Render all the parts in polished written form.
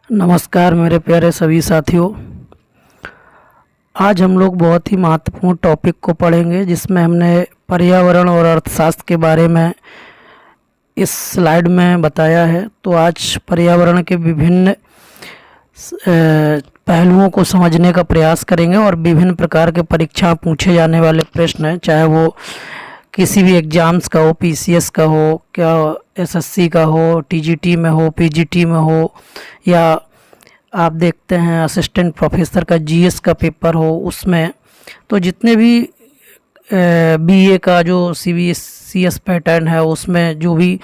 नमस्कार मेरे प्यारे सभी साथियों। आज हम लोग बहुत ही महत्वपूर्ण टॉपिक को पढ़ेंगे जिसमें हमने पर्यावरण और अर्थशास्त्र के बारे में इस स्लाइड में बताया है। तो आज पर्यावरण के विभिन्न पहलुओं को समझने का प्रयास करेंगे और विभिन्न प्रकार के परीक्षा पूछे जाने वाले प्रश्न हैं, चाहे वो किसी भी एग्ज़ाम्स का हो, पीसीएस का हो, क्या एसएससी का हो, टीजीटी में हो, पीजीटी में हो, या आप देखते हैं असिस्टेंट प्रोफेसर का जीएस का पेपर हो, उसमें तो जितने भी बीए का जो सीबीएस पैटर्न है उसमें जो भी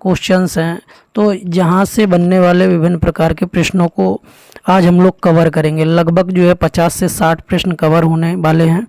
क्वेश्चंस हैं, तो जहाँ से बनने वाले विभिन्न प्रकार के प्रश्नों को आज हम लोग कवर करेंगे। लगभग जो है 50 से 60 प्रश्न कवर होने वाले हैं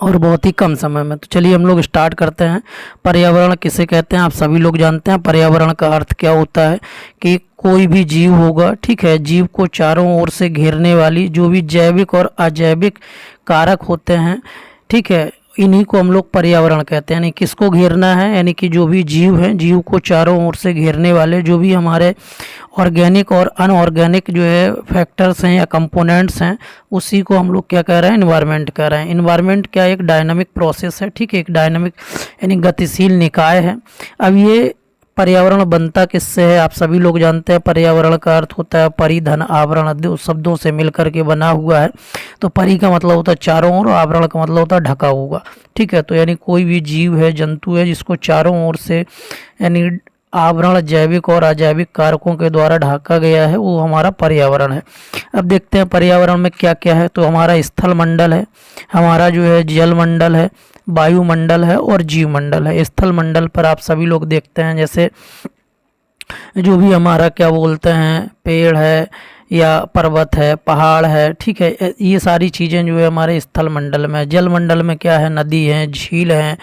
और बहुत ही कम समय में। तो चलिए हम लोग स्टार्ट करते हैं। पर्यावरण किसे कहते हैं आप सभी लोग जानते हैं। पर्यावरण का अर्थ क्या होता है कि कोई भी जीव होगा, ठीक है, जीव को चारों ओर से घेरने वाली जो भी जैविक और अजैविक कारक होते हैं, ठीक है, इन्हीं को हम लोग पर्यावरण कहते हैं। यानी किसको घेरना है, यानी कि जो भी जीव हैं, जीव को चारों ओर से घेरने वाले जो भी हमारे ऑर्गेनिक और अनऑर्गेनिक जो है फैक्टर्स हैं या कंपोनेंट्स हैं, उसी को हम लोग क्या कह रहे हैं, इन्वायरमेंट कह रहे हैं। इन्वायरमेंट क्या एक डायनामिक प्रोसेस है, ठीक है, एक डायनामिक यानी गतिशील निकाय है। अब ये पर्यावरण बनता किससे है आप सभी लोग जानते हैं। पर्यावरण का अर्थ होता है परि धन आवरण, आदि शब्दों से मिलकर के बना हुआ है। तो परि का मतलब होता है चारों ओर, आवरण का मतलब होता है ढका हुआ, ठीक है। तो यानी कोई भी जीव है, जंतु है, जिसको चारों ओर से यानी आवरण जैविक और अजैविक कारकों के द्वारा ढका गया है, वो हमारा पर्यावरण है। अब देखते हैं पर्यावरण में क्या क्या है। तो हमारा स्थल मंडल है, हमारा जो है जल मंडल है, वायुमंडल है और जीव मंडल है। स्थल मंडल पर आप सभी लोग देखते हैं जैसे जो भी हमारा क्या बोलते हैं पेड़ है या पर्वत है, पहाड़ है, ठीक है, ये सारी चीज़ें जो है हमारे स्थल मंडल में। जल मंडल में क्या है, नदी है, झील हैं,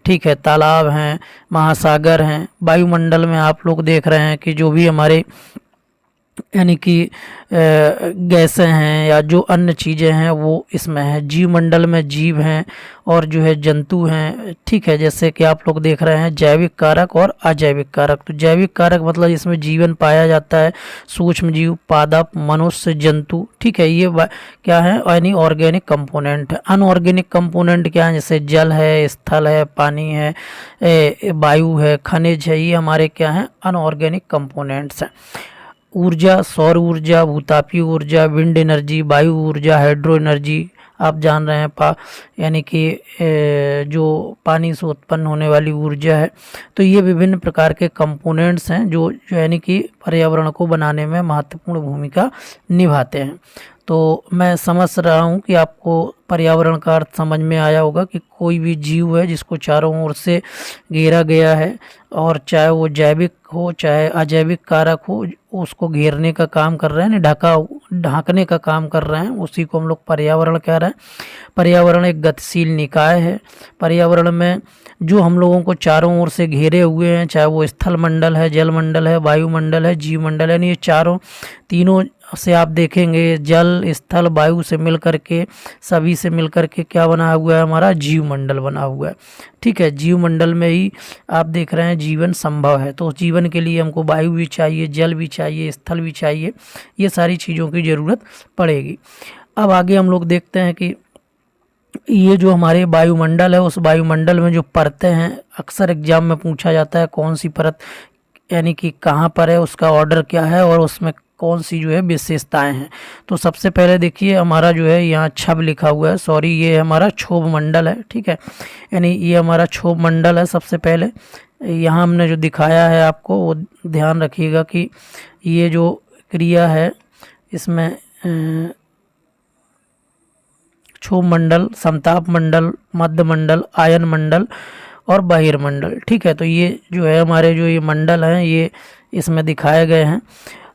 ठीक है, तालाब हैं, महासागर हैं। वायुमंडल में आप लोग देख रहे हैं कि जो भी हमारे यानी कि गैसें हैं या जो अन्य चीज़ें हैं वो इसमें है। जीव मंडल में जीव हैं और जो है जंतु हैं, ठीक है, जैसे कि आप लोग देख रहे हैं जैविक कारक और अजैविक कारक। तो जैविक कारक मतलब जिसमें जीवन पाया जाता है, सूक्ष्म जीव, पादप, मनुष्य, जंतु, ठीक है, ये क्या है, यानी ऑर्गेनिक कंपोनेंट है। अनऑर्गेनिक कंपोनेंट क्या है, जैसे जल है, स्थल है, पानी है, वायु है, खनिज है, ये हमारे क्या हैं, अनऑर्गेनिक कंपोनेंट्स हैं। ऊर्जा, सौर ऊर्जा, भूतापीय ऊर्जा, विंड एनर्जी, वायु ऊर्जा, हाइड्रो एनर्जी, आप जान रहे हैं यानी कि जो पानी से उत्पन्न होने वाली ऊर्जा है। तो ये विभिन्न प्रकार के कंपोनेंट्स हैं जो यानी कि पर्यावरण को बनाने में महत्वपूर्ण भूमिका निभाते हैं। तो मैं समझ रहा हूँ कि आपको पर्यावरण का अर्थ समझ में आया होगा कि कोई भी जीव है जिसको चारों ओर से घेरा गया है, और चाहे वो जैविक हो चाहे अजैविक कारक हो, उसको घेरने का काम कर रहे हैं, ढांकने का काम कर रहे हैं, उसी को हम लोग पर्यावरण कह रहे हैं। पर्यावरण एक गतिशील निकाय है। पर्यावरण में जो हम लोगों को चारों ओर से घेरे हुए हैं, चाहे वो स्थल मंडल है, जल मंडल है, वायुमंडल है, जीव मंडल है, ये तीनों से आप देखेंगे जल, स्थल, वायु से मिलकर के, सभी से मिलकर के क्या बना हुआ है, हमारा जीव मंडल बना हुआ है, ठीक है। जीव मंडल में ही आप देख रहे हैं जीवन संभव है। तो जीवन के लिए हमको वायु भी चाहिए, जल भी चाहिए, स्थल भी चाहिए, ये सारी चीज़ों की ज़रूरत पड़ेगी। अब आगे हम लोग देखते हैं कि ये जो हमारे वायुमंडल है, उस वायुमंडल में जो परतें हैं, अक्सर एग्जाम में पूछा जाता है कौन सी परत यानी कि कहाँ पर है, उसका ऑर्डर क्या है और उसमें कौन सी जो है विशेषताएं हैं। तो सबसे पहले देखिए हमारा जो है यहाँ छब लिखा हुआ है, सॉरी, ये हमारा क्षोभ मंडल है, ठीक है, यानी ये हमारा क्षोभ मंडल है। सबसे पहले यहाँ हमने जो दिखाया है आपको वो ध्यान रखिएगा कि ये जो क्रिया है इसमें क्षोभ मंडल, समताप मंडल, मध्य मंडल, आयन मंडल और बहिर्मंडल, ठीक है। तो ये जो है हमारे जो ये मंडल हैं ये इसमें दिखाए गए हैं।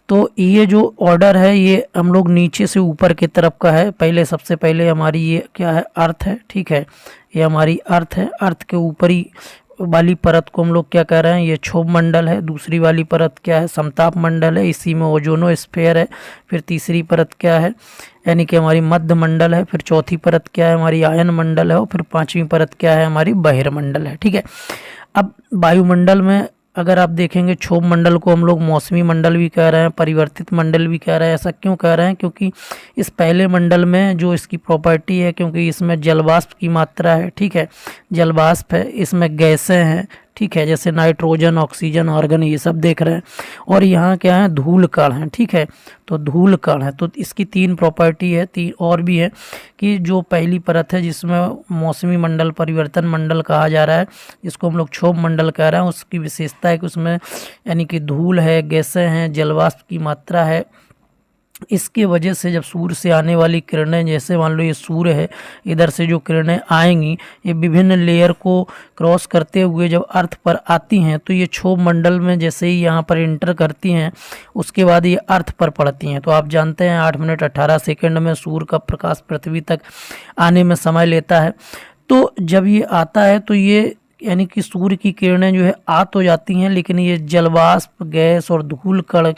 तो ये जो ऑर्डर है ये हम लोग नीचे से ऊपर की तरफ का है। पहले सबसे पहले हमारी ये क्या है, अर्थ है, ठीक है, ये हमारी अर्थ है। अर्थ के ऊपरी वाली परत को हम लोग क्या कह रहे हैं, ये क्षोभ मंडल है। दूसरी वाली परत क्या है, समताप मंडल है, इसी में ओजोनोस्फीयर है। फिर तीसरी परत क्या है, यानी कि हमारी मध्य मंडल है। फिर चौथी परत क्या है, हमारी आयन मंडल है। और फिर पांचवी परत क्या है, हमारी बहिर्मंडल है, ठीक है। अब वायुमंडल में अगर आप देखेंगे क्षोभ मंडल को हम लोग मौसमी मंडल भी कह रहे हैं, परिवर्तित मंडल भी कह रहे हैं। ऐसा क्यों कह रहे हैं? क्योंकि इस पहले मंडल में जो इसकी प्रॉपर्टी है, क्योंकि इसमें जलवाष्प की मात्रा है, ठीक है, जलवाष्प है, इसमें गैसें हैं, ठीक है, जैसे नाइट्रोजन, ऑक्सीजन, आर्गन, ये सब देख रहे हैं। और यहाँ क्या है? धूल कण है, ठीक है, तो धूल कण है। तो इसकी 3 प्रॉपर्टी है, 3 और भी है कि जो पहली परत है जिसमें मौसमी मंडल, परिवर्तन मंडल कहा जा रहा है, जिसको हम लोग क्षोभ मंडल कह रहे हैं, उसकी विशेषता है कि उसमें यानी कि धूल है, गैसें हैं, जलवाष्प की मात्रा है। इसके वजह से जब सूर्य से आने वाली किरणें, जैसे मान लो ये सूर्य है, इधर से जो किरणें आएंगी ये विभिन्न लेयर को क्रॉस करते हुए जब अर्थ पर आती हैं, तो ये क्षोभ मंडल में जैसे ही यहाँ पर इंटर करती हैं, उसके बाद ये अर्थ पर पड़ती हैं। तो आप जानते हैं 8 मिनट 18 सेकंड में सूर्य का प्रकाश पृथ्वी तक आने में समय लेता है। तो जब ये आता है तो ये यानी कि सूर्य की किरणें जो है आ तो जाती हैं, लेकिन ये जलवाष्प, गैस और धूल कण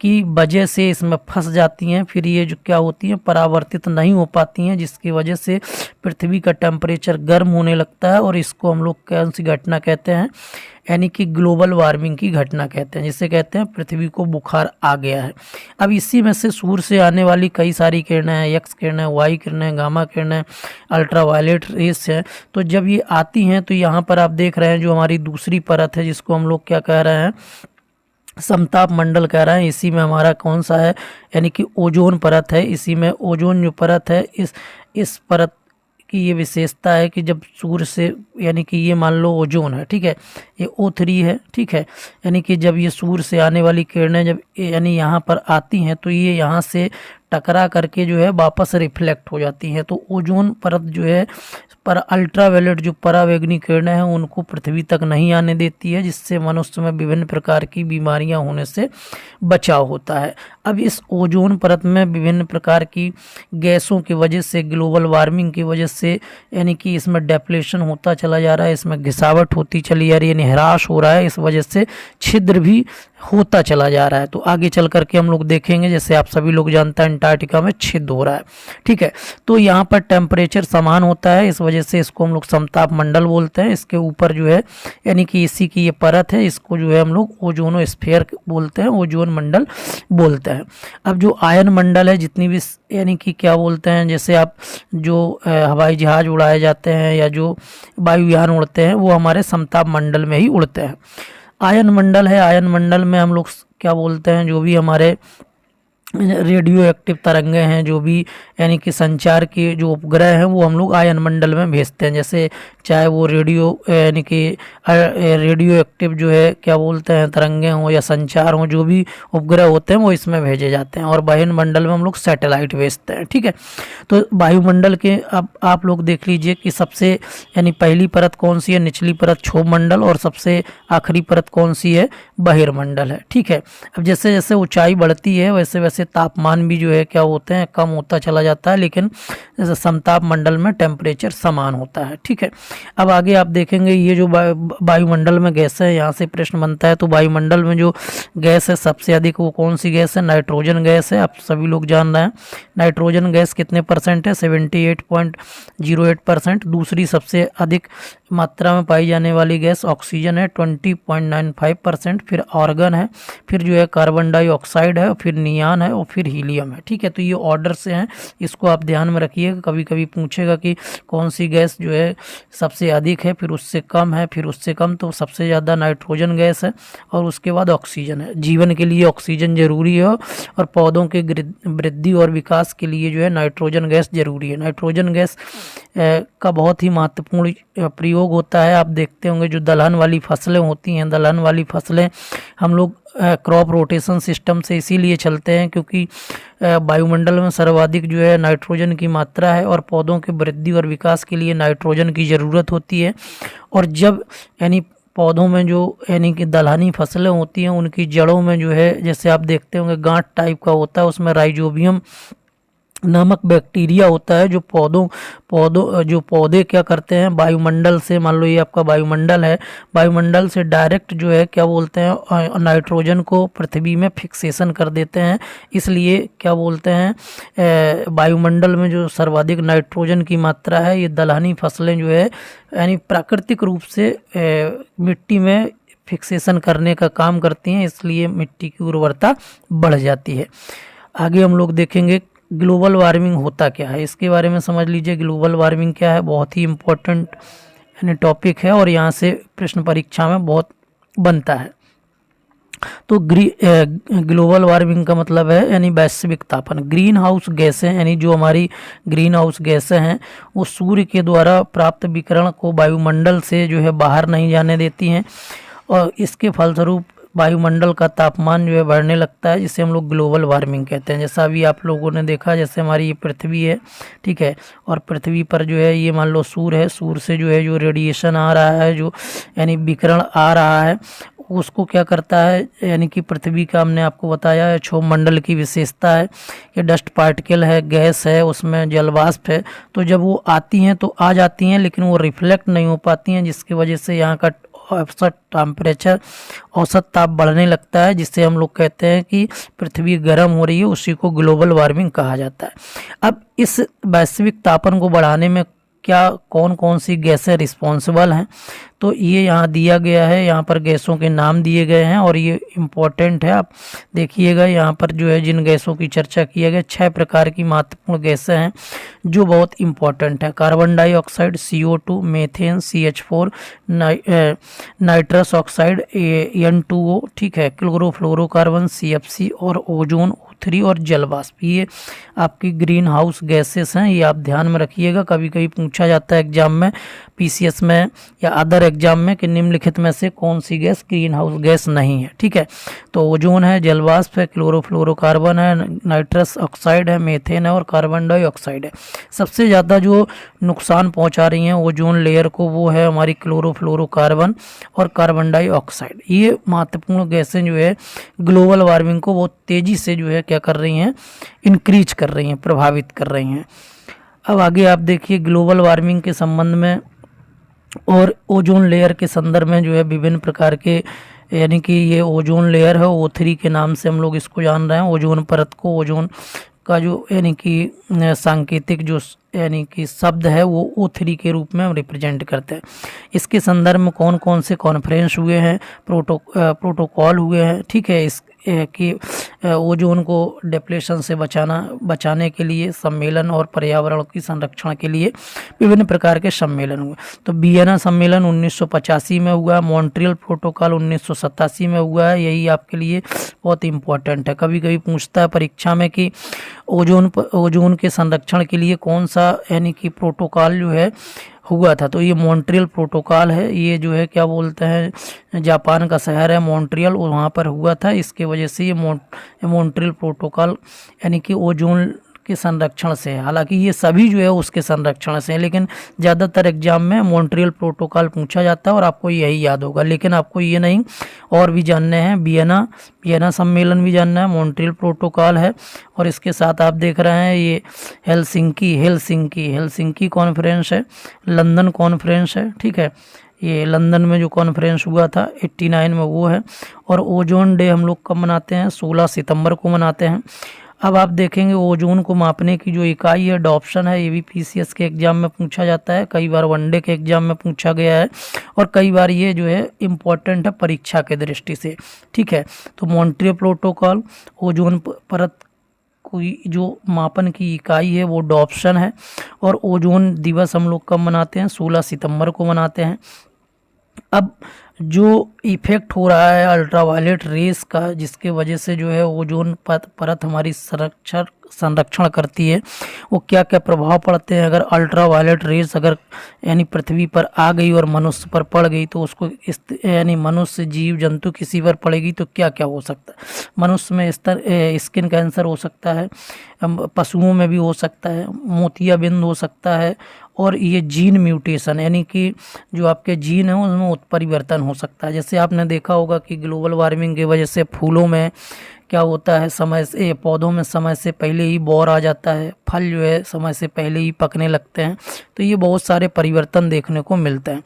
की वजह से इसमें फंस जाती हैं। फिर ये जो क्या होती हैं, परावर्तित नहीं हो पाती हैं, जिसकी वजह से पृथ्वी का टेम्परेचर गर्म होने लगता है। और इसको हम लोग कौन सी घटना कहते हैं? यानी कि ग्लोबल वार्मिंग की घटना कहते हैं, जिसे कहते हैं पृथ्वी को बुखार आ गया है। अब इसी में से सूर्य से आने वाली कई सारी किरणें हैं, एक्स किरणें, वाई किरणें, गामा किरणें, अल्ट्रावायलेट रेस है। तो जब ये आती हैं तो यहाँ पर आप देख रहे हैं जो हमारी दूसरी परत है, जिसको हम लोग क्या कह रहे हैं? समताप मंडल कह रहे हैं। इसी में हमारा कौन सा है? यानी कि ओजोन परत है। इसी में ओजोन जो परत है, इस परत की ये विशेषता है कि जब सूर्य से, यानी कि ये मान लो ओजोन है, ठीक है, ये O3 है, ठीक है, यानी कि जब ये सूर्य से आने वाली किरणें जब यानी यहाँ पर आती हैं तो ये यहाँ से टकरा करके जो है वापस रिफ्लेक्ट हो जाती हैं। तो ओजोन परत जो है पर अल्ट्रावायलेट जो परावैंगनी किरणें हैं उनको पृथ्वी तक नहीं आने देती है, जिससे मनुष्य में विभिन्न प्रकार की बीमारियां होने से बचाव होता है। अब इस ओजोन परत में विभिन्न प्रकार की गैसों की वजह से, ग्लोबल वार्मिंग की वजह से, यानी कि इसमें डेप्लेशन होता चला जा रहा है, इसमें घिसावट होती चली जा रही है, ह्रास हो रहा है। इस वजह से छिद्र भी होता चला जा रहा है। तो आगे चल करके हम लोग देखेंगे, जैसे आप सभी लोग जानते हैं अंटार्कटिका में छिद्र हो रहा है, ठीक है। तो यहाँ पर टेम्परेचर समान होता है, इस वजह से इसको हम लोग समताप मंडल बोलते हैं। इसके ऊपर जो है यानी कि इसी की ये परत है, इसको जो है हम लोग ओजोनोस्फीयर बोलते हैं, ओजोन मंडल बोलते हैं। अब जो आयन मंडल है, जितनी भी यानी कि क्या बोलते हैं, जैसे आप जो हवाई जहाज उड़ाए जाते हैं या जो वायुयान उड़ते हैं, वो हमारे समताप मंडल में ही उड़ते हैं। आयन मंडल है, आयन मंडल में हम लोग क्या बोलते हैं, जो भी हमारे रेडियो एक्टिव तरंगे हैं, जो भी यानी कि संचार के जो उपग्रह हैं, वो हम लोग आयन मंडल में भेजते हैं। जैसे चाहे वो रेडियो यानी कि रेडियो एक्टिव जो है क्या बोलते हैं तरंगे हों या संचार हों, जो भी उपग्रह होते हैं वो इसमें भेजे जाते हैं। और वायु मंडल में हम लोग सैटेलाइट भेजते हैं, ठीक है। तो वायुमंडल के अब आप लोग देख लीजिए कि सबसे यानी पहली परत कौन सी है, निचली परत क्षोभ मंडल, और सबसे आखिरी परत कौन सी है, बहिर्मंडल है, ठीक है। अब जैसे जैसे ऊंचाई बढ़ती है वैसे वैसे तापमान भी जो है क्या होते हैं, कम होता चला जाता है, लेकिन जैसे समताप मंडल में टेम्परेचर समान होता है, ठीक है। अब आगे आप देखेंगे ये जो वायुमंडल में गैस है, यहाँ से प्रश्न बनता है। तो वायुमंडल में जो गैस है सबसे अधिक वो कौन सी गैस है, नाइट्रोजन गैस है। आप सभी लोग जान रहे हैं नाइट्रोजन गैस कितने परसेंट है, 78.08%। दूसरी सबसे अधिक मात्रा में पाई जाने वाली गैस ऑक्सीजन है, 20.95%। फिर आर्गन है, फिर जो है कार्बन डाइऑक्साइड है, फिर नियान है और फिर हीलियम है, ठीक है। तो ये ऑर्डर से हैं, इसको आप ध्यान में रखिएगा। कभी कभी पूछेगा कि कौन सी गैस जो है सबसे अधिक है, फिर उससे कम है, फिर उससे कम। तो सबसे ज़्यादा नाइट्रोजन गैस है और उसके बाद ऑक्सीजन है। जीवन के लिए ऑक्सीजन जरूरी है और पौधों के वृद्धि और विकास के लिए जो है नाइट्रोजन गैस जरूरी है। नाइट्रोजन गैस का बहुत ही महत्वपूर्ण प्रयोग होता है। आप देखते होंगे जो दलहन वाली फसलें होती हैं, दलहन वाली फसलें हम लोग क्रॉप रोटेशन सिस्टम से इसीलिए चलते हैं क्योंकि वायुमंडल में सर्वाधिक जो है नाइट्रोजन की मात्रा है और पौधों के वृद्धि और विकास के लिए नाइट्रोजन की ज़रूरत होती है। और जब यानी पौधों में जो यानी कि दलहनी फसलें होती हैं उनकी जड़ों में जो है, जैसे आप देखते होंगे गांठ टाइप का होता है, उसमें राइजोबियम नामक बैक्टीरिया होता है जो पौधे क्या करते हैं, वायुमंडल से, मान लो ये आपका वायुमंडल है, वायुमंडल से डायरेक्ट जो है क्या बोलते हैं नाइट्रोजन को पृथ्वी में फिक्सेशन कर देते हैं। इसलिए क्या बोलते हैं वायुमंडल में जो सर्वाधिक नाइट्रोजन की मात्रा है, ये दलहनी फसलें जो है यानी प्राकृतिक रूप से मिट्टी में फिक्सेशन करने का काम करती हैं, इसलिए मिट्टी की उर्वरता बढ़ जाती है। आगे हम लोग देखेंगे ग्लोबल वार्मिंग होता क्या है, इसके बारे में समझ लीजिए। ग्लोबल वार्मिंग क्या है, बहुत ही इम्पोर्टेंट यानी टॉपिक है और यहाँ से प्रश्न परीक्षा में बहुत बनता है। तो ग्लोबल वार्मिंग का मतलब है यानी वैश्विक तापन। ग्रीन हाउस गैसें यानी जो हमारी ग्रीन हाउस गैसें हैं वो सूर्य के द्वारा प्राप्त विकिरण को वायुमंडल से जो है बाहर नहीं जाने देती हैं और इसके फलस्वरूप वायुमंडल का तापमान जो है बढ़ने लगता है, जिसे हम लोग ग्लोबल वार्मिंग कहते हैं। जैसा अभी आप लोगों ने देखा, जैसे हमारी ये पृथ्वी है, ठीक है, और पृथ्वी पर जो है ये मान लो सूर्य है, सूर्य से जो है जो रेडिएशन आ रहा है, जो यानी विकिरण आ रहा है, उसको क्या करता है, यानी कि पृथ्वी का हमने आपको बताया है क्षोभमंडल की विशेषता है कि डस्ट पार्टिकल है, गैस है, उसमें जलवाष्प है। तो जब वो आती हैं तो आ जाती हैं, लेकिन वो रिफ्लेक्ट नहीं हो पाती हैं, जिसकी वजह से यहाँ का औसत टेम्परेचर, औसत ताप बढ़ने लगता है, जिससे हम लोग कहते हैं कि पृथ्वी गर्म हो रही है। उसी को ग्लोबल वार्मिंग कहा जाता है। अब इस वैश्विक तापन को बढ़ाने में क्या कौन कौन सी गैसें रिस्पॉन्सिबल हैं, तो ये यहाँ दिया गया है। यहाँ पर गैसों के नाम दिए गए हैं और ये इम्पोर्टेंट है, आप देखिएगा। यहाँ पर जो है जिन गैसों की चर्चा किया गया, 6 प्रकार की महत्वपूर्ण गैसें हैं जो बहुत इम्पोर्टेंट है। Carbon dioxide, CO2, methane, CH4, nitrous oxide, N2O, ठीक है, क्लोरोफ्लोरोकार्बन, CFC और ओजोन, O3 और जलवाष्प। ये आपकी ग्रीन हाउस गैसेस हैं, ये आप ध्यान में रखिएगा। कभी कभी पूछा जाता है एग्जाम में, PCS में या अदर एग्जाम में, कि निम्नलिखित में से कौन सी गैस ग्रीन हाउस गैस नहीं है, ठीक है। तो ओजोन है, जलवाष्प है, क्लोरोफ्लोरोकार्बन है, नाइट्रस ऑक्साइड है, मीथेन है और कार्बन डाइऑक्साइड है। सबसे ज़्यादा जो नुकसान पहुंचा रही हैं ओजोन लेयर को, वो है हमारी क्लोरोफ्लोरोकार्बन और कार्बन डाइऑक्साइड। ये महत्वपूर्ण गैसें जो है ग्लोबल वार्मिंग को बहुत तेज़ी से जो है क्या कर रही हैं, इंक्रीज कर रही हैं, प्रभावित कर रही हैं। अब आगे आप देखिए ग्लोबल वार्मिंग के संबंध में और ओजोन लेयर के संदर्भ में जो है विभिन्न प्रकार के, यानी कि ये ओजोन लेयर है, O3 के नाम से हम लोग इसको जान रहे हैं। ओजोन परत को, ओजोन का जो यानी कि सांकेतिक जो यानी कि शब्द है वो O3 के रूप में हम रिप्रेजेंट करते हैं। इसके संदर्भ में कौन कौन से कॉन्फ्रेंस हुए हैं, प्रोटोकॉल हुए हैं, ठीक है, इस कि ओजोन को डिप्लेशन से बचाने के लिए सम्मेलन और पर्यावरण की संरक्षण के लिए विभिन्न प्रकार के सम्मेलन हुए। तो वियना सम्मेलन 1985 में हुआ, मॉन्ट्रियल प्रोटोकॉल 1987 में हुआ है। यही आपके लिए बहुत इम्पोर्टेंट है। कभी कभी पूछता है परीक्षा में कि ओजोन के संरक्षण के लिए कौन सा यानी कि प्रोटोकॉल जो है हुआ था, तो ये मॉन्ट्रियल प्रोटोकॉल है। ये जो है क्या बोलते हैं, जापान का शहर है मॉन्ट्रियल, वहाँ पर हुआ था। इसके वजह से ये मॉन्ट्रियल प्रोटोकॉल यानी कि ओजोन के संरक्षण से है। हालांकि ये सभी जो है उसके संरक्षण से है, लेकिन ज़्यादातर एग्जाम में मॉन्ट्रियल प्रोटोकॉल पूछा जाता है और आपको यही याद होगा। लेकिन आपको ये नहीं और भी जानने हैं, वियना सम्मेलन भी जानना है, मॉन्ट्रियल प्रोटोकॉल है और इसके साथ आप देख रहे हैं ये हेलसिंकी कॉन्फ्रेंस है, लंदन कॉन्फ्रेंस है, ठीक है। ये लंदन में जो कॉन्फ्रेंस हुआ था 89 में वो है। और ओजोन डे हम लोग कब मनाते हैं, 16 सितंबर को मनाते हैं। अब आप देखेंगे ओजोन को मापने की जो इकाई है डॉप्सन है। ये भी PCS के एग्जाम में पूछा जाता है, कई बार वनडे के एग्जाम में पूछा गया है और कई बार ये जो है इम्पोर्टेंट है परीक्षा के दृष्टि से, ठीक है। तो मॉन्ट्रियल प्रोटोकॉल, ओजोन परत कोई जो मापन की इकाई है वो डॉप्सन है। और ओजोन दिवस हम लोग कब मनाते हैं, 16 सितंबर को मनाते हैं। अब जो इफेक्ट हो रहा है अल्ट्रावायलेट रेस का, जिसके वजह से जो है ओजोन परत हमारी संरक्षण करती है, वो क्या क्या प्रभाव पड़ते हैं। अगर अल्ट्रावायलेट रेस अगर यानी पृथ्वी पर आ गई और मनुष्य पर पड़ गई तो उसको यानी मनुष्य, जीव जंतु किसी पर पड़ेगी तो क्या क्या हो सकता है। मनुष्य में स्किन कैंसर हो सकता है, पशुओं में भी हो सकता है, मोतियाबिंद हो सकता है। और ये जीन म्यूटेशन यानी कि जो आपके जीन है उसमें उत्परिवर्तन हो सकता है। जैसे आपने देखा होगा कि ग्लोबल वार्मिंग की वजह से फूलों में क्या होता है, समय से पौधों में समय से पहले ही बौर आ जाता है, फल जो है समय से पहले ही पकने लगते हैं। तो ये बहुत सारे परिवर्तन देखने को मिलते हैं।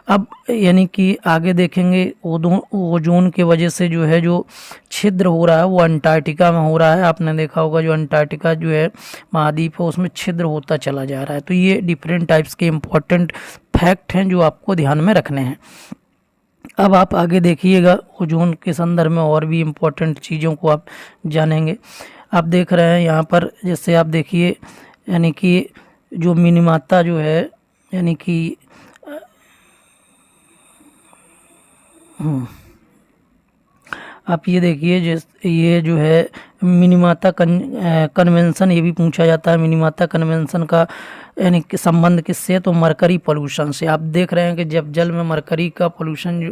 अब यानी कि आगे देखेंगे ओजोन के वजह से जो है जो छिद्र हो रहा है वो अंटार्कटिका में हो रहा है। आपने देखा होगा जो अंटार्कटिका जो है महाद्वीप है उसमें छिद्र होता चला जा रहा है। तो ये डिफरेंट टाइप्स के इम्पोर्टेंट फैक्ट हैं जो आपको ध्यान में रखने हैं। अब आप आगे देखिएगा ओजोन के संदर्भ में और भी इम्पोर्टेंट चीज़ों को आप जानेंगे। आप देख रहे हैं यहाँ पर, जैसे आप देखिए यानी कि जो मिनीमाता जो है यानी कि आप ये देखिए, जिस ये जो है मिनीमाता कन्वेंशन, ये भी पूछा जाता है मिनीमाता कन्वेंशन का यानी कि संबंध किससे, तो मरकरी पोल्यूशन से। आप देख रहे हैं कि जब जल में मरकरी का पोल्यूशन जो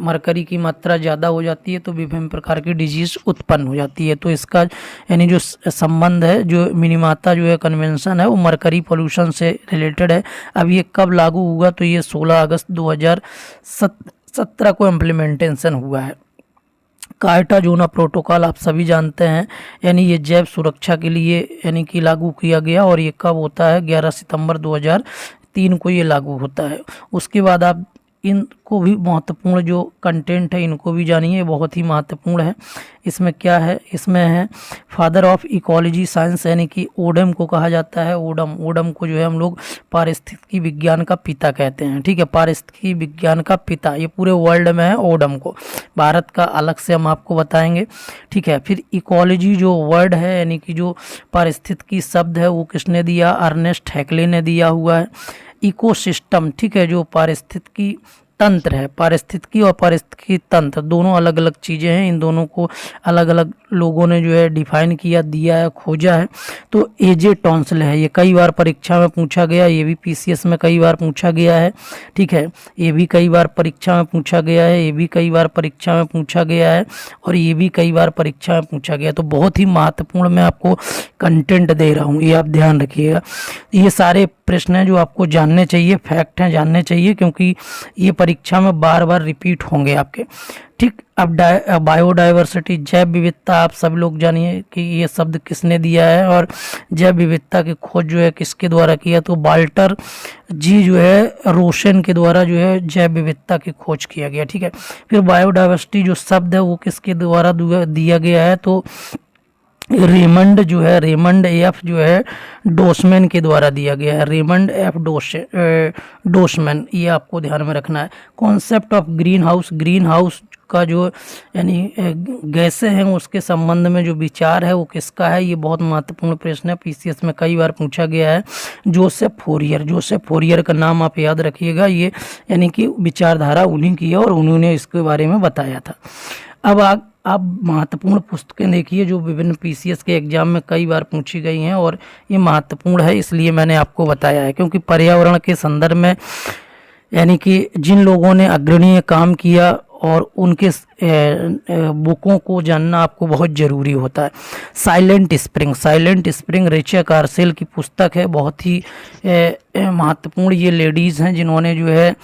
मरकरी की मात्रा ज़्यादा हो जाती है तो विभिन्न प्रकार की डिजीज़ उत्पन्न हो जाती है। तो इसका यानी जो संबंध है, जो मिनीमाता जो है कन्वेंशन है, वो मरकरी पोल्यूशन से रिलेटेड है। अब ये कब लागू हुआ, तो ये 16 अगस्त 2017 को इम्प्लीमेंटेशन हुआ है। कार्टाजोना प्रोटोकॉल आप सभी जानते हैं, यानी ये जैव सुरक्षा के लिए यानी कि लागू किया गया, और ये कब होता है, 11 सितंबर 2003 को ये लागू होता है। उसके बाद आप इनको भी महत्वपूर्ण जो कंटेंट है इनको भी जानिए, बहुत ही महत्वपूर्ण है। इसमें क्या है, इसमें है फादर ऑफ इकोलॉजी साइंस, यानी कि ओडम को कहा जाता है। ओडम को जो है हम लोग पारिस्थितिकी विज्ञान का पिता कहते हैं, ठीक है, पारिस्थितिकी विज्ञान का पिता, ये पूरे वर्ल्ड में है ओडम को, भारत का अलग से हम आपको बताएंगे, ठीक है। फिर इकोलॉजी जो वर्ड है यानी कि जो पारिस्थितिकी शब्द है वो किसने दिया, अर्नेस्ट हैक्ले ने दिया हुआ है। इकोसिस्टम, ठीक है, जो पारिस्थितिकी तंत्र है, पारिस्थितिकी और पारिस्थितिकी तंत्र दोनों अलग अलग चीज़ें हैं, इन दोनों को अलग अलग लोगों ने जो है डिफाइन किया, दिया है, खोजा है। तो एजे टॉन्सल है, ये कई बार परीक्षा में पूछा गया, ये भी पीसीएस में कई बार पूछा गया है, ठीक है, ये भी कई बार परीक्षा में पूछा गया है, ये भी कई बार परीक्षा में पूछा गया है, और ये भी कई बार परीक्षा में पूछा गया। तो बहुत ही महत्वपूर्ण मैं आपको कंटेंट दे रहा हूँ, ये आप ध्यान रखिएगा। ये सारे प्रश्न हैं जो आपको जानने चाहिए, फैक्ट हैं जानने चाहिए, क्योंकि ये परीक्षा में बार बार रिपीट होंगे आपके, ठीक। अब बायोडाइवर्सिटी, जैव विविधता, आप सब लोग जानिए कि ये शब्द किसने दिया है, और जैव विविधता की खोज जो है किसके द्वारा किया, तो वाल्टर जी जो है रोशन के द्वारा जो है जैव विविधता की खोज किया गया, ठीक है। फिर बायोडाइवर्सिटी जो शब्द है वो किसके द्वारा दिया गया है, तो रेमंड जो है, रेमंड एफ जो है डोसमैन के द्वारा दिया गया है, रेमंड एफ डोसमैन, ये आपको ध्यान में रखना है। कॉन्सेप्ट ऑफ ग्रीन हाउस का जो यानी गैसें हैं उसके संबंध में जो विचार है वो किसका है, ये बहुत महत्वपूर्ण प्रश्न है, पीसीएस में कई बार पूछा गया है। जोसेफ फोरियर का नाम आप याद रखिएगा, ये यानी कि विचारधारा उन्हीं की है और उन्होंने इसके बारे में बताया था। अब आप महत्वपूर्ण पुस्तकें देखिए जो विभिन्न पीसीएस के एग्जाम में कई बार पूछी गई हैं, और ये महत्वपूर्ण है इसलिए मैंने आपको बताया है, क्योंकि पर्यावरण के संदर्भ में यानी कि जिन लोगों ने अग्रणीय काम किया और उनके बुकों को जानना आपको बहुत ज़रूरी होता है। साइलेंट स्प्रिंग रिचा कार्सेल की पुस्तक है, बहुत ही महत्वपूर्ण, ये लेडीज़ हैं जिन्होंने जो है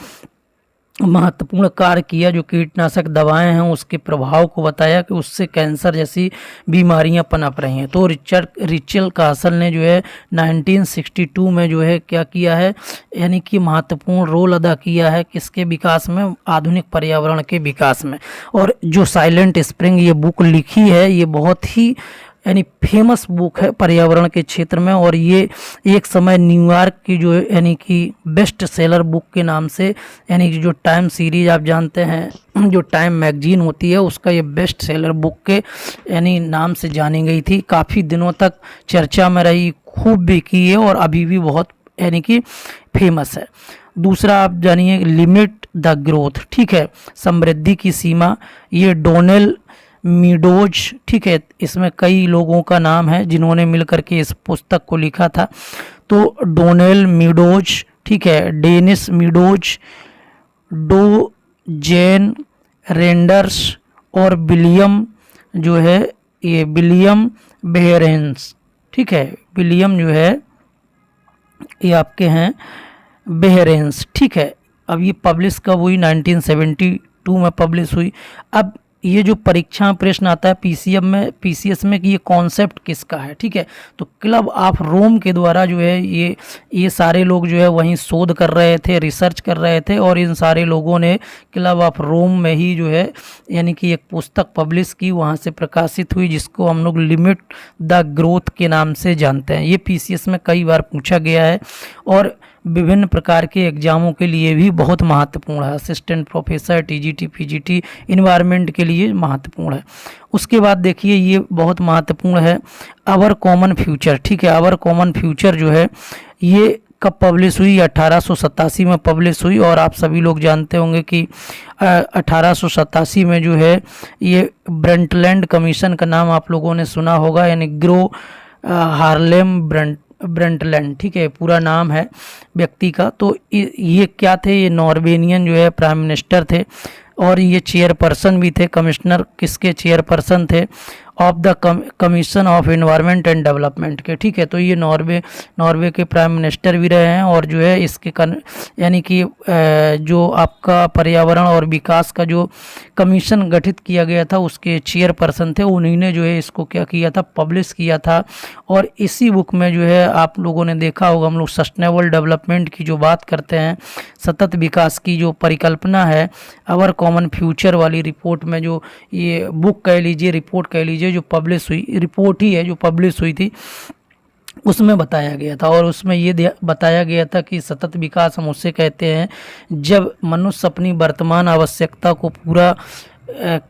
महत्वपूर्ण कार्य किया, जो कीटनाशक दवाएं हैं उसके प्रभाव को बताया कि उससे कैंसर जैसी बीमारियां पनप रही हैं। तो रिचल कार्सेल ने जो है 1962 में जो है क्या किया है, यानी कि महत्वपूर्ण रोल अदा किया है किसके विकास में, आधुनिक पर्यावरण के विकास में। और जो साइलेंट स्प्रिंग ये बुक लिखी है, ये बहुत ही यानी फेमस बुक है पर्यावरण के क्षेत्र में, और ये एक समय न्यूयॉर्क की जो यानी कि बेस्ट सेलर बुक के नाम से, यानी कि जो टाइम सीरीज आप जानते हैं, जो टाइम मैगजीन होती है उसका ये बेस्ट सेलर बुक के यानी नाम से जानी गई थी। काफ़ी दिनों तक चर्चा में रही, खूब बिकी है और अभी भी बहुत यानी कि फेमस है। दूसरा आप जानिए लिमिट द ग्रोथ, ठीक है, समृद्धि की सीमा, ये डोनेल मीडोज, ठीक है, इसमें कई लोगों का नाम है जिन्होंने मिलकर के इस पुस्तक को लिखा था। तो डोनेल मीडोज, ठीक है, डेनिस मीडोज, डो जेन रेंडर्स और विलियम जो है ये विलियम बेहरेंस, ठीक है, विलियम जो है ये आपके हैं बेहरेंस, ठीक है। अब ये पब्लिश कब हुई, 1972 में पब्लिश हुई। अब ये जो परीक्षा प्रश्न आता है पीसीएस में कि ये कॉन्सेप्ट किसका है, ठीक है, तो क्लब ऑफ रोम के द्वारा जो है ये सारे लोग जो है वहीं शोध कर रहे थे, रिसर्च कर रहे थे, और इन सारे लोगों ने क्लब ऑफ रोम में ही जो है यानी कि एक पुस्तक पब्लिश की, वहाँ से प्रकाशित हुई, जिसको हम लोग लिमिट द ग्रोथ के नाम से जानते हैं। ये पीसीएस में कई बार पूछा गया है। और विभिन्न प्रकार के एग्जामों के लिए भी बहुत महत्वपूर्ण है। Assistant professor, TGT, PGT, environment के लिए महत्वपूर्ण है। उसके बाद देखिए ये बहुत महत्वपूर्ण है, आवर कॉमन फ्यूचर। ठीक है, आवर कॉमन फ्यूचर जो है ये कब पब्लिश हुई? 1887 में पब्लिश हुई। और आप सभी लोग जानते होंगे कि 1887 में जो है ये ब्रंटलैंड कमीशन का नाम आप लोगों ने सुना होगा, यानी ग्रो हार्लेम ब्रंटलैंड, ठीक है, पूरा नाम है व्यक्ति का। तो ये क्या थे? ये नॉर्वेनियन जो है प्राइम मिनिस्टर थे और ये चेयरपर्सन भी थे। कमिश्नर किसके चेयरपर्सन थे? Of the commission of environment and development के। ठीक है, तो ये नॉर्वे के प्राइम मिनिस्टर भी रहे हैं और जो है इसके यानी कि जो आपका पर्यावरण और विकास का जो कमीशन गठित किया गया था उसके चेयरपर्सन थे। उन्हीं ने जो है इसको क्या किया था? पब्लिश किया था। और इसी बुक में जो है आप लोगों ने देखा होगा, हम लोग सस्टेनेबल डेवलपमेंट की जो बात करते हैं, सतत विकास की जो परिकल्पना है, आवर कॉमन फ्यूचर वाली रिपोर्ट में जो ये बुक कह लीजिए, रिपोर्ट कह लीजिए, जो पब्लिश हुई, रिपोर्ट ही है जो पब्लिश हुई थी, उसमें बताया गया था। और उसमें ये बताया गया था कि सतत विकास हम उसे कहते हैं जब मनुष्य अपनी वर्तमान आवश्यकता को पूरा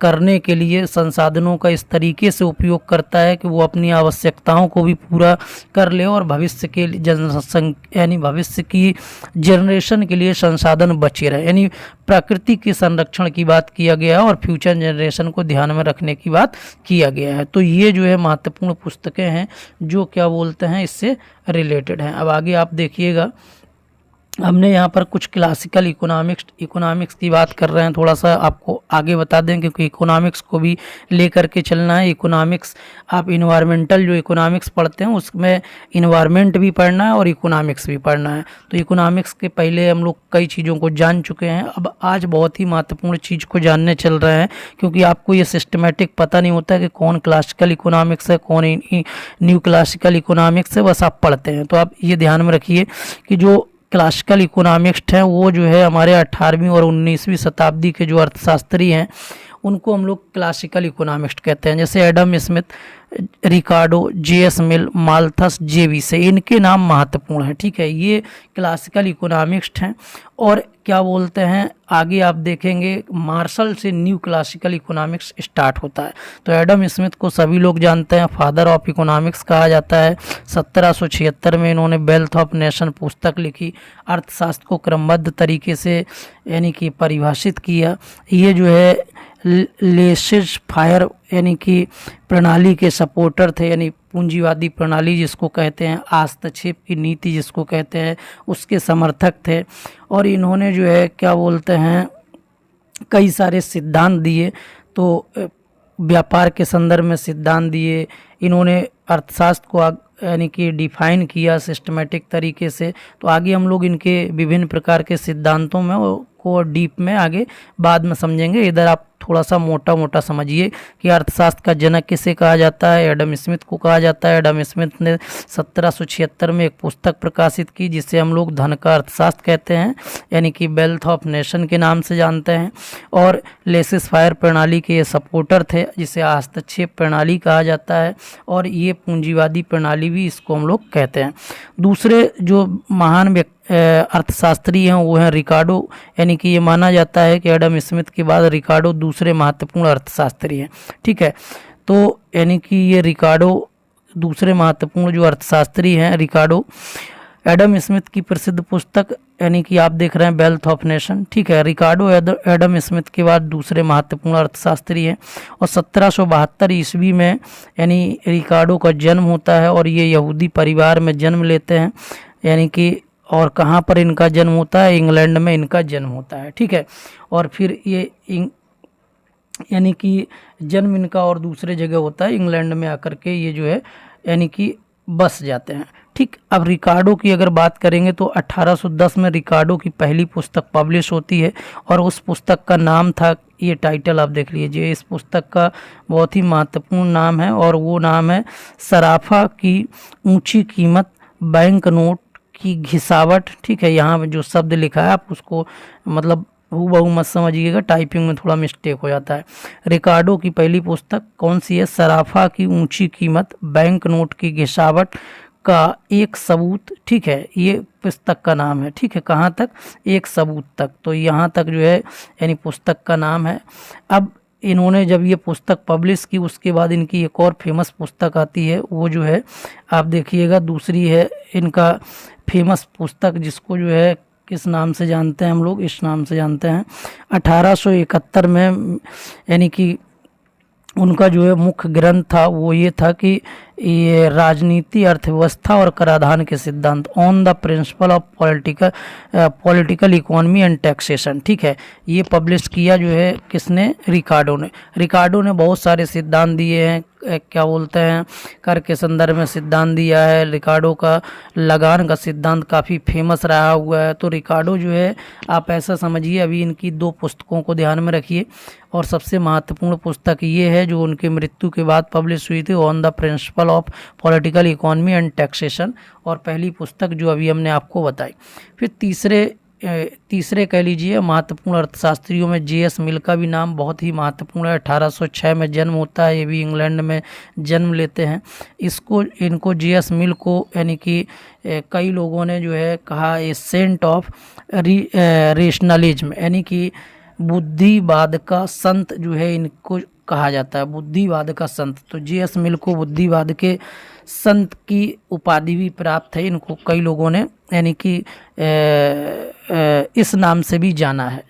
करने के लिए संसाधनों का इस तरीके से उपयोग करता है कि वो अपनी आवश्यकताओं को भी पूरा कर ले और भविष्य के यानी भविष्य की जनरेशन के लिए संसाधन बचे रहे। यानी प्रकृति के संरक्षण की बात किया गया है और फ्यूचर जनरेशन को ध्यान में रखने की बात किया गया है। तो ये जो है महत्वपूर्ण पुस्तकें हैं जो क्या बोलते हैं इससे रिलेटेड हैं। अब आगे आप देखिएगा, हमने यहाँ पर कुछ क्लासिकल इकोनॉमिक्स की बात कर रहे हैं, थोड़ा सा आपको आगे बता दें क्योंकि इकोनॉमिक्स को भी लेकर के चलना है। इकोनॉमिक्स आप इन्वायरमेंटल जो इकोनॉमिक्स पढ़ते हैं उसमें इन्वायरमेंट भी पढ़ना है और इकोनॉमिक्स भी पढ़ना है। तो इकोनॉमिक्स के पहले हम लोग कई चीज़ों को जान चुके हैं, अब आज बहुत ही महत्वपूर्ण चीज़ को जानने चल रहे हैं क्योंकि आपको ये सिस्टमेटिक पता नहीं होता कि कौन क्लासिकल इकोनॉमिक्स है, कौन न्यू क्लासिकल इकोनॉमिक्स है, बस आप पढ़ते हैं। तो आप ये ध्यान में रखिए कि जो क्लासिकल इकोनॉमिस्ट हैं वो जो है हमारे 18वीं और 19वीं शताब्दी के जो अर्थशास्त्री हैं उनको हम लोग क्लासिकल इकोनॉमिस्ट कहते हैं। जैसे एडम स्मिथ, रिकार्डो, जे.एस. मिल, माल्थस, जे.वी. से, इनके नाम महत्वपूर्ण हैं। ठीक है, ये क्लासिकल इकोनॉमिस्ट हैं। और क्या बोलते हैं आगे आप देखेंगे मार्शल से न्यू क्लासिकल इकोनॉमिक्स स्टार्ट होता है। तो एडम स्मिथ को सभी लोग जानते हैं, फादर ऑफ इकोनॉमिक्स कहा जाता है। 1776 में इन्होंने वेल्थ ऑफ नेशन पुस्तक लिखी, अर्थशास्त्र को क्रमबद्ध तरीके से यानी कि परिभाषित किया। ये जो है लेसेज फायर यानी कि प्रणाली के सपोर्टर थे, यानी पूंजीवादी प्रणाली जिसको कहते हैं, हस्तक्षेप की नीति जिसको कहते हैं, उसके समर्थक थे। और इन्होंने जो है क्या बोलते हैं कई सारे सिद्धांत दिए। तो व्यापार के संदर्भ में सिद्धांत दिए, इन्होंने अर्थशास्त्र को यानी कि डिफाइन किया सिस्टमेटिक तरीके से। तो आगे हम लोग इनके विभिन्न प्रकार के सिद्धांतों में को डीप में आगे बाद में समझेंगे। इधर आप थोड़ा सा मोटा मोटा समझिए कि अर्थशास्त्र का जनक किसे कहा जाता है? एडम स्मिथ को कहा जाता है। एडम स्मिथ ने 1776 में एक पुस्तक प्रकाशित की जिसे हम लोग धन का अर्थशास्त्र कहते हैं, यानी कि वेल्थ ऑफ नेशन के नाम से जानते हैं। और लेसेस फायर प्रणाली के ये सपोर्टर थे जिसे हस्तक्षेप प्रणाली कहा जाता है, और ये पूंजीवादी प्रणाली भी इसको हम लोग कहते हैं। दूसरे जो महान अर्थशास्त्री हैं वो हैं रिकार्डो, यानी कि ये माना जाता है कि एडम स्मिथ के बाद रिकार्डो दूसरे महत्वपूर्ण अर्थशास्त्री हैं। ठीक है, तो यानी कि ये रिकार्डो दूसरे महत्वपूर्ण जो अर्थशास्त्री हैं रिकार्डो। एडम स्मिथ की प्रसिद्ध पुस्तक यानी कि आप देख रहे हैं वेल्थ ऑफ नेशन। ठीक है, रिकार्डो एडम स्मिथ के बाद दूसरे महत्वपूर्ण अर्थशास्त्री हैं। और 1772 ईस्वी में यानी रिकार्डो का जन्म होता है और ये यहूदी परिवार में जन्म लेते हैं, यानी कि और कहाँ पर इनका जन्म होता है? इंग्लैंड में इनका जन्म होता है। ठीक है, और फिर ये यानी कि जन्म इनका और दूसरे जगह होता है, इंग्लैंड में आकर के ये जो है यानी कि बस जाते हैं। ठीक, अब रिकार्डो की अगर बात करेंगे तो 1810 में रिकार्डो की पहली पुस्तक पब्लिश होती है और उस पुस्तक का नाम था, ये टाइटल आप देख लीजिए, इस पुस्तक का बहुत ही महत्वपूर्ण नाम है और वो नाम है सराफा की ऊंची कीमत, बैंक नोट की घिसावट। ठीक है, यहाँ जो शब्द लिखा है आप उसको मतलब हूबहू मत समझिएगा, टाइपिंग में थोड़ा मिस्टेक हो जाता है। रिकार्डो की पहली पुस्तक कौन सी है? सराफा की ऊंची कीमत, बैंक नोट की घिसावट, का एक सबूत, ठीक है, ये पुस्तक का नाम है, ठीक है, कहाँ तक, एक सबूत तक, तो यहाँ तक जो है यानी पुस्तक का नाम है। अब इन्होंने जब ये पुस्तक पब्लिश की उसके बाद इनकी एक और फेमस पुस्तक आती है, वो जो है आप देखिएगा, दूसरी है इनका फेमस पुस्तक, जिसको जो है किस नाम से जानते हैं हम लोग, इस नाम से जानते हैं। 1871 में यानी कि उनका जो है मुख्य ग्रंथ था वो ये था कि ये राजनीति, अर्थव्यवस्था और कराधान के सिद्धांत, on the principle of political economy and taxation, ठीक है। ये पब्लिश किया जो है किसने, रिकार्डो ने बहुत सारे सिद्धांत दिए हैं, क्या बोलते हैं, कर के संदर्भ में सिद्धांत दिया है। रिकार्डो का लगान का सिद्धांत काफ़ी फेमस रहा हुआ है। तो रिकार्डो जो है आप ऐसा समझिए, अभी इनकी 2 पुस्तकों को ध्यान में रखिए, और सबसे महत्वपूर्ण पुस्तक ये है जो उनकी मृत्यु के बाद पब्लिश हुई थी, on the principle of political economy and taxation, और पहली पुस्तक जो अभी हमने आपको बताई। फिर तीसरे कह लीजिए महत्वपूर्ण अर्थशास्त्रियों में J.S. मिल का भी नाम बहुत ही महत्वपूर्ण है। 1806 में जन्म होता है, ये भी इंग्लैंड में जन्म लेते हैं। इनको J.S. मिल को यानी कि कई लोगों ने जो है कहा ए सेंट ऑफ रेशनलिज्म, यानी कि बुद्धिवाद का संत जो है इनको कहा जाता है, बुद्धिवाद का संत। तो J.S. मिल को बुद्धिवाद के संत की उपाधि भी प्राप्त है। इनको कई लोगों ने यानी कि इस नाम से भी जाना है।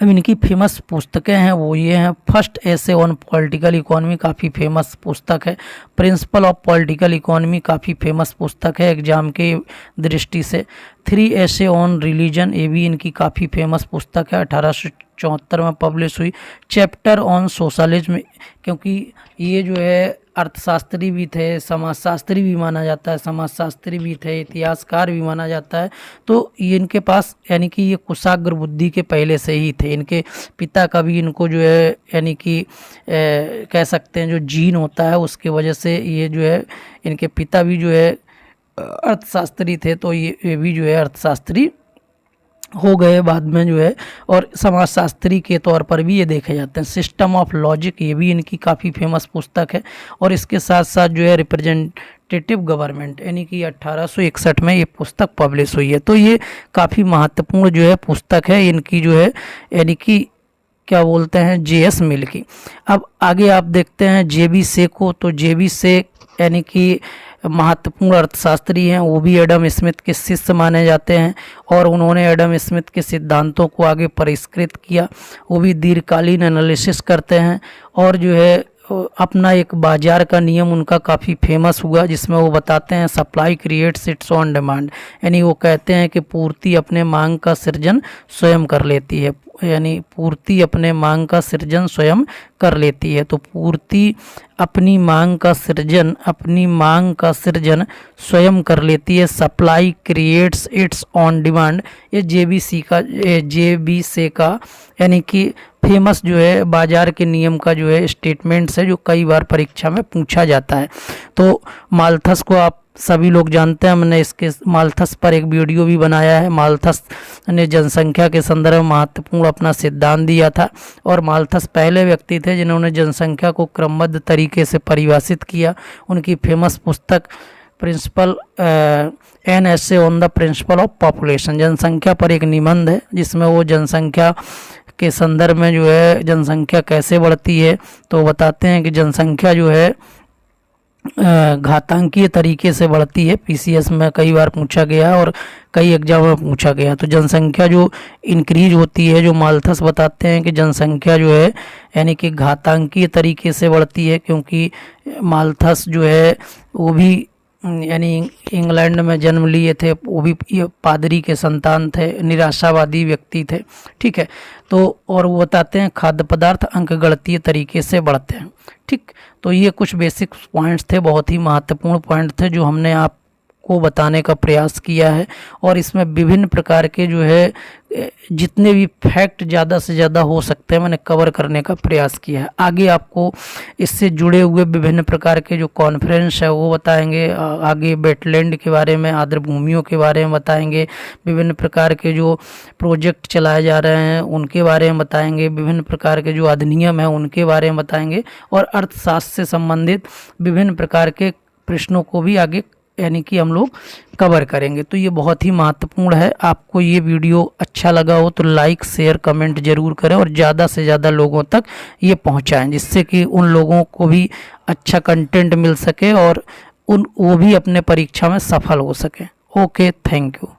अब इनकी फेमस पुस्तकें हैं वो ये हैं, first essay on political economy काफ़ी फेमस पुस्तक है, प्रिंसिपल ऑफ पॉलिटिकल इकोनॉमी काफ़ी फेमस पुस्तक है एग्जाम के दृष्टि से, 3 एसे ऑन रिलीजन, ये भी इनकी काफ़ी फेमस पुस्तक है, 1874 में पब्लिश हुई। चैप्टर ऑन सोशलिज्म, क्योंकि ये जो है अर्थशास्त्री भी थे, समाजशास्त्री भी माना जाता है, समाजशास्त्री भी थे, इतिहासकार भी माना जाता है। तो ये इनके पास यानी कि ये कुशाग्र बुद्धि के पहले से ही थे। इनके पिता का भी इनको जो है यानी कि कह सकते हैं जो जीन होता है उसके वजह से ये जो है इनके पिता भी जो है अर्थशास्त्री थे, तो ये भी जो है अर्थशास्त्री हो गए बाद में जो है, और समाजशास्त्री के तौर पर भी ये देखे जाते हैं। सिस्टम ऑफ लॉजिक, ये भी इनकी काफ़ी फेमस पुस्तक है, और इसके साथ साथ जो है रिप्रेजेंटेटिव गवर्नमेंट, यानी कि 1861 में ये पुस्तक पब्लिश हुई है। तो ये काफ़ी महत्वपूर्ण जो है पुस्तक है इनकी जो है यानी कि क्या बोलते हैं J.S. मिल की। अब आगे आप देखते हैं J.B. से को, तो J.B. से यानी कि महत्वपूर्ण अर्थशास्त्री हैं, वो भी एडम स्मिथ के शिष्य माने जाते हैं, और उन्होंने एडम स्मिथ के सिद्धांतों को आगे परिष्कृत किया। वो भी दीर्घकालीन एनालिसिस करते हैं, और जो है अपना एक बाजार का नियम उनका काफ़ी फेमस हुआ, जिसमें वो बताते हैं supply creates it's on demand, यानी वो कहते हैं कि पूर्ति अपने मांग का सृजन स्वयं कर लेती है, यानी पूर्ति अपने मांग का सृजन स्वयं कर लेती है। तो पूर्ति अपनी मांग का सृजन स्वयं कर लेती है, supply creates it's on demand. ये J.B. से का यानी कि फेमस जो है बाजार के नियम का जो है स्टेटमेंट्स है, जो कई बार परीक्षा में पूछा जाता है। तो माल्थस को आप सभी लोग जानते हैं, हमने इसके माल्थस पर एक वीडियो भी बनाया है। माल्थस ने जनसंख्या के संदर्भ में महत्वपूर्ण अपना सिद्धांत दिया था, और माल्थस पहले व्यक्ति थे जिन्होंने जनसंख्या को क्रमबद्ध तरीके से परिभाषित किया। उनकी फेमस पुस्तक principle an essay on the principle of population, जनसंख्या पर एक निबंध है, जिसमें वो जनसंख्या के संदर्भ में जो है जनसंख्या कैसे बढ़ती है, तो बताते हैं कि जनसंख्या जो है घातांकीय तरीके से बढ़ती है। PCS में कई बार पूछा गया और कई एग्जाम में पूछा गया। तो जनसंख्या जो इंक्रीज होती है, जो माल्थस बताते हैं कि जनसंख्या जो है यानी कि घातांकीय तरीके से बढ़ती है, क्योंकि माल्थस जो है वो भी यानी इंग्लैंड में जन्म लिए थे, वो भी पादरी के संतान थे, निराशावादी व्यक्ति थे, ठीक है। तो और वो बताते हैं खाद्य पदार्थ अंकगणितीय तरीके से बढ़ते हैं, ठीक। तो ये कुछ बेसिक पॉइंट्स थे, बहुत ही महत्वपूर्ण पॉइंट थे जो हमने आपको बताने का प्रयास किया है, और इसमें विभिन्न प्रकार के जो है जितने भी फैक्ट ज़्यादा से ज़्यादा हो सकते हैं मैंने कवर करने का प्रयास किया है। आगे आपको इससे जुड़े हुए विभिन्न प्रकार के जो कॉन्फ्रेंस है वो बताएंगे, आगे वेटलैंड के बारे में, आर्द्र भूमियों के बारे में बताएंगे, विभिन्न प्रकार के जो प्रोजेक्ट चलाए जा रहे हैं उनके बारे में बताएंगे, विभिन्न प्रकार के जो अधिनियम हैं उनके बारे में बताएंगे, और अर्थशास्त्र से संबंधित विभिन्न प्रकार के प्रश्नों को भी आगे यानी कि हम लोग कवर करेंगे। तो ये बहुत ही महत्वपूर्ण है। आपको ये वीडियो अच्छा लगा हो तो लाइक शेयर कमेंट जरूर करें और ज़्यादा से ज़्यादा लोगों तक ये पहुंचाएं, जिससे कि उन लोगों को भी अच्छा कंटेंट मिल सके और वो भी अपने परीक्षा में सफल हो सके। Okay, thank you.